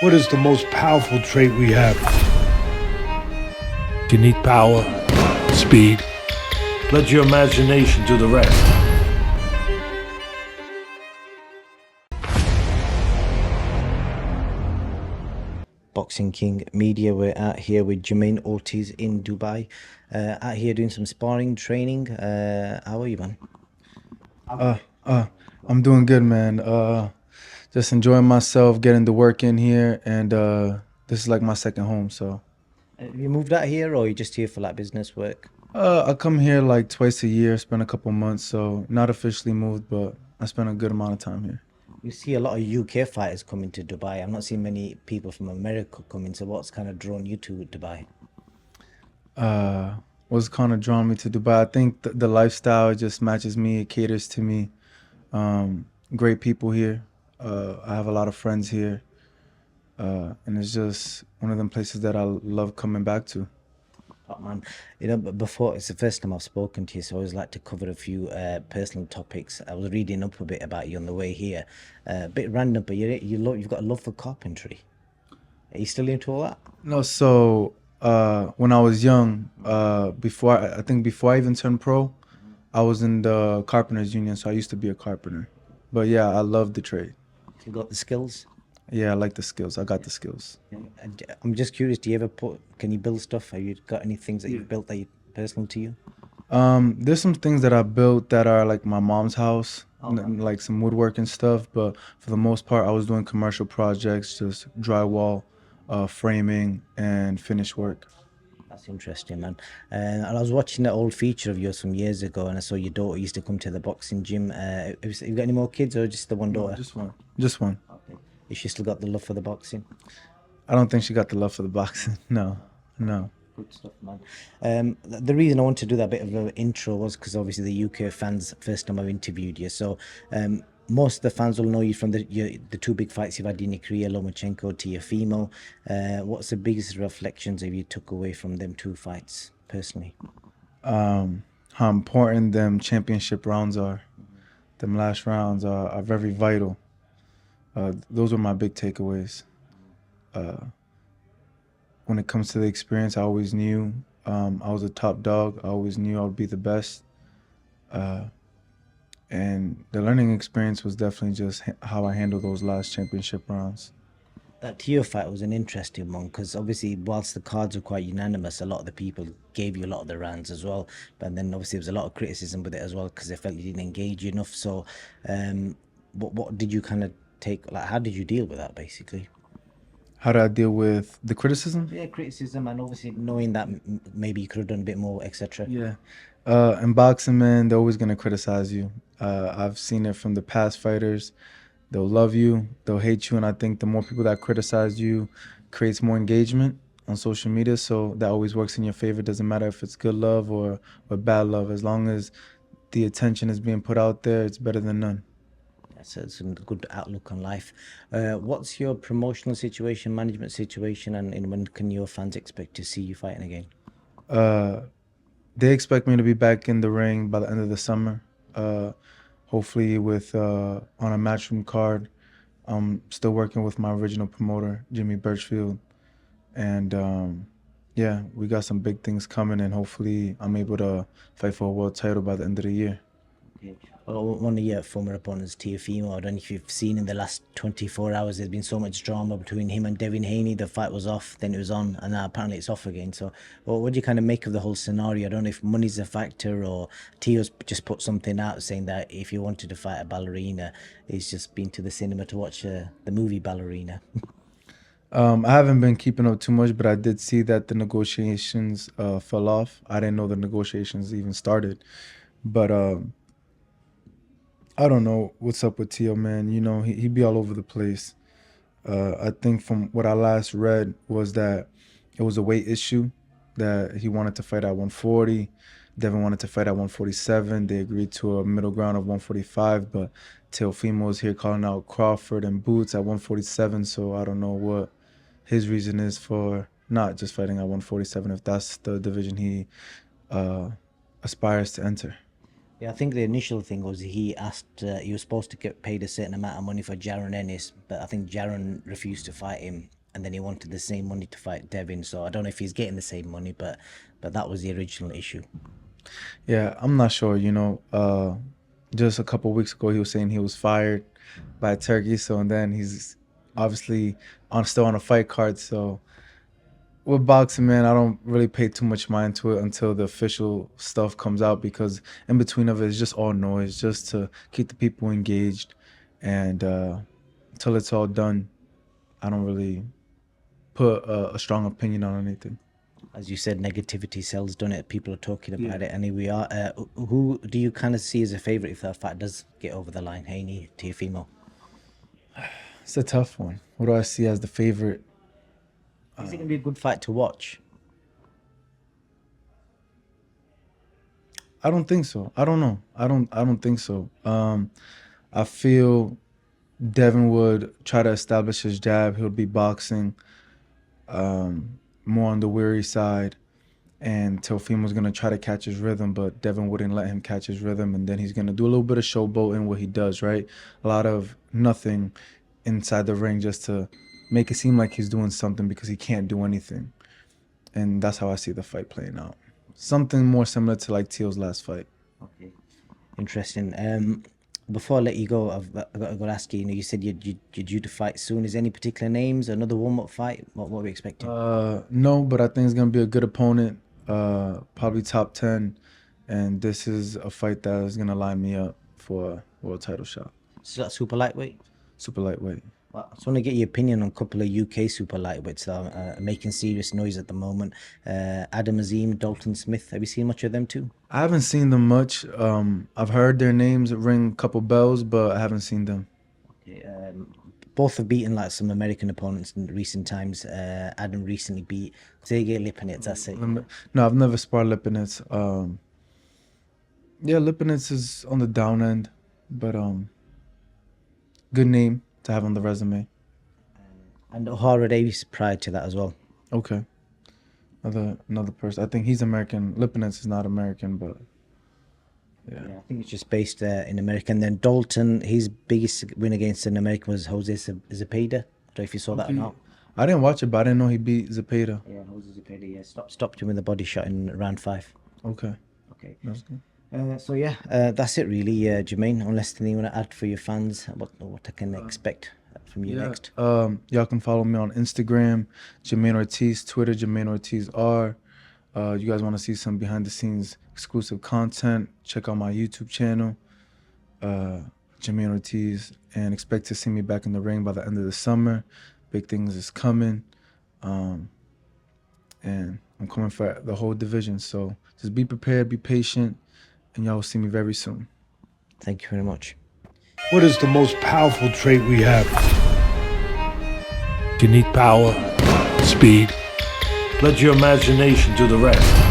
What is the most powerful trait we have? You need power, speed. Let your imagination do the rest. Boxing King Media. We're out here with Jamaine Ortiz in Dubai. Out here doing some sparring training. How are you, man? Uh, uh, I'm doing good, man. Just enjoying myself, getting the work in here, and this is like my second home. So, Have you moved out here, or are you just here for like business work? I come here like twice a year, spend a couple months. So, not officially moved, but I spend a good amount of time here. You see a lot of UK fighters coming to Dubai. I'm not seeing many people from America coming. So, what's kind of drawn you to Dubai? Uh, what's kind of drawn me to Dubai? I think the lifestyle just matches me. It caters to me. Great people here. I have a lot of friends here, and it's just one of them places that I love coming back to. Oh, man, but before it's the first time I've spoken to you, so I always like to cover a few personal topics. I was reading up a bit about you on the way here, a bit random, but you've got a love for carpentry. Are you still into all that? No, so when I was young, I think before I even turned pro, I was in the carpenters union, so I used to be a carpenter. But yeah, I love the trade. You got the skills? Yeah, I like the skills. I got the skills. And I'm just curious, do you ever can you build stuff? Have you got any things that you've built that you personal to you? There's some things that I built that are like my mom's house, Okay. like some woodwork and stuff. But for the most part, I was doing commercial projects, just drywall, framing, and finish work. That's interesting, man. And I was watching that old feature of yours from years ago, and I saw your daughter used to come to the boxing gym. Have you got any more kids, or just the one No, daughter? just one. Just one. Okay. Has she still got the love for the boxing? I don't think she got the love for the boxing. No, no. Good stuff, man. The reason I wanted to do that bit of an intro was because obviously the UK fans, first time I've interviewed you. So most of the fans will know you from the two big fights you've had in your career, Lomachenko, Teofimo. What's the biggest reflections have you took away from them two fights personally? How important them championship rounds are. Them last rounds are very vital. Those were my big takeaways. When it comes to the experience, I always knew I was a top dog. I always knew I would be the best. And the learning experience was definitely just how I handled those last championship rounds. That Teo fight was an interesting one because obviously, whilst the cards were quite unanimous, a lot of the people gave you a lot of the rounds as well. But then obviously, there was a lot of criticism with it as well because they felt you didn't engage enough. So, what did you kind of take? Like, how did you deal with that basically? How did I deal with the criticism? Yeah, criticism and obviously knowing that maybe you could have done a bit more, etc. Yeah. In boxing, man, they're always gonna criticize you. I've seen it from the past fighters. They'll love you, they'll hate you, and I think the more people that criticize you creates more engagement on social media. So that always works in your favor. Doesn't matter if it's good love or bad love. As long as the attention is being put out there, it's better than none. So it's a good outlook on life. What's your promotional situation, management situation, and when can your fans expect to see you fighting again? Uh, they expect me to be back in the ring by the end of the summer. Hopefully with on a matchroom card. I'm still working with my original promoter, Jimmy Birchfield, and yeah, we got some big things coming, and hopefully I'm able to fight for a world title by the end of the year. Yeah. Well, one of your former opponents, Teofimo, I don't know if you've seen in the last 24 hours, there's been so much drama between him and Devin Haney. The fight was off, then it was on, and now apparently it's off again. So, well, what do you kind of make of the whole scenario? I don't know if money's a factor or Teo's just put something out saying that if you wanted to fight a ballerina, he's just been to the cinema to watch the movie Ballerina. I haven't been keeping up too much, but I did see that the negotiations fell off. I didn't know the negotiations even started, but I don't know what's up with Tio, man. You know, he be all over the place. I think from what I last read was that it was a weight issue, that he wanted to fight at 140. Devin wanted to fight at 147. They agreed to a middle ground of 145, but Teofimo is here calling out Crawford and Boots at 147. So I don't know what his reason is for not just fighting at 147 if that's the division he uh, aspires to enter. Yeah, I think the initial thing was he asked, he was supposed to get paid a certain amount of money for Jaron Ennis, but I think Jaron refused to fight him, and then he wanted the same money to fight Devin. So I don't know if he's getting the same money, but that was the original issue. Yeah, I'm not sure. Just a couple weeks ago, he was saying he was fired by Turkey. So and then he's obviously still on a fight card. So with boxing, man, I don't really pay too much mind to it until the official stuff comes out, because in between of it, it's just all noise, just to keep the people engaged. And until it's all done, I don't really put a strong opinion on anything. As you said, negativity sells, done it. People are talking about it, and here we are. Who do you kind of see as a favorite if that fight does get over the line? Haney, Teofimo. It's a tough one. What do I see as the favorite? Is it going to be a good fight to watch? I don't think so. I don't know. I don't think so. I feel Devin would try to establish his jab. He'll be boxing more on the weary side, and Teofimo's gonna try to catch his rhythm, but Devin wouldn't let him catch his rhythm, and then he's gonna do a little bit of showboat in what he does, right? A lot of nothing inside the ring just to make it seem like he's doing something because he can't do anything. And that's how I see the fight playing out. Something more similar to like Teo's last fight. Okay, interesting. Before I let you go, I've got to ask you. You said you're due to fight soon. Is there any particular names? Another warm-up fight? What are we expecting? No, but I think it's gonna be a good opponent. Probably top 10, and this is a fight that is gonna line me up for a world title shot. So that's super lightweight. Super lightweight. Well, I just want to get your opinion on a couple of UK super lightweights that are making serious noise at the moment. Adam Azim, Dalton Smith. Have you seen much of them too? I haven't seen them much. I've heard their names ring a couple bells, but I haven't seen them. Okay, both have beaten like some American opponents in recent times. Adam recently beat Sergey Lipinets. That's it. No, I've never sparred Lipinets. Yeah, Lipinets is on the down end, but good name to have on the resume. And O'Hara Davis prior to that as well. Okay. Another person. I think he's American. Lipinets is not American, but yeah. I think it's just based in America. And then Dalton, his biggest win against an American was Jose Zapeda. I don't know if you saw that or not. I didn't watch it, but I didn't know he beat Zapeda. Yeah, Jose Zapeda. Yeah, stopped him with a body shot in round 5. Okay. Okay. That's good. So yeah, that's it really, Jamaine. Unless anything you want to add for your fans, what I can expect from you next. Y'all can follow me on Instagram, Jamaine Ortiz, Twitter, Jamaine Ortiz R. You guys want to see some behind the scenes exclusive content? Check out my YouTube channel, Jamaine Ortiz, and expect to see me back in the ring by the end of the summer. Big things is coming, and I'm coming for the whole division. So just be prepared, be patient, and y'all will see me very soon. Thank you very much. What is the most powerful trait we have? You need power, speed. Let your imagination do the rest.